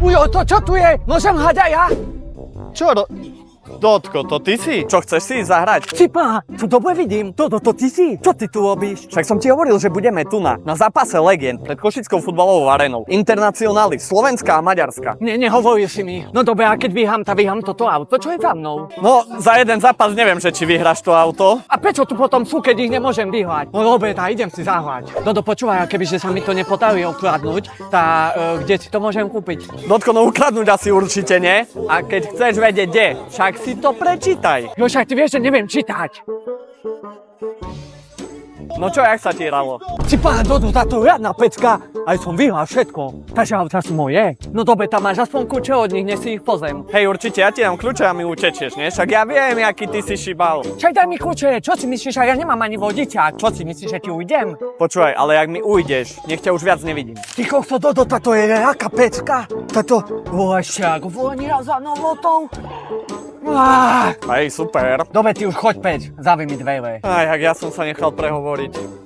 Ujo, to čo tu je? Môžem hľadať aj ja? Dotko, to ty si? Čo, chceš si ísť zahrať? Cipa, tu dobre vidím. Toto, to ty si? Čo ty tu robíš? Však som ti hovoril, že budeme tu na zápase legend pred Košickou futbalovou arénou. Internacionály, Slovenská a Maďarska. Nehovoril si mi. No dobre, a keď vyhrám, tak vyhrám toto auto, čo je za mnou? No, za jeden zápas neviem, že či vyhráš to auto. A prečo tu potom sú, keď ich nemôžem vyhrať? No dobre, tak idem si zahrať. Dodo, počúvaj, a kebyže sa mi to nepodarí okradnúť, tak kde si to môžem kúpiť? Dotko, no ukradnúť asi určite nie. A keď chceš vedieť kde, však si to prečítaj. Jo, však ty vieš, že neviem čítať. No čo, jak sa ti hralo? Cipa, Dodo, táto riadna pecka. Aj som vyhral všetko. Takže auta sú moje. No dobre, tam máš aspoň kľúče od nich, nech si ich pozem. Hej, určite, ja ti dám kľúče a mi utečieš, nie? Však ja viem, aký ty si šibal. Však daj mi kľúče, čo si myslíš, a ja nemám ani vodiča. Čo si myslíš, že ti ujdem? Počúvaj, ale jak mi ujdeš, nech ťa už viac nevidím. Ty kokso, Dodo, táto je aká pecka. Táto, však, vonia za novotou. Hej, super. Dobre, ty už choď preč, zavri mi dvere. Aj, jak ja som sa nechal prehovoriť.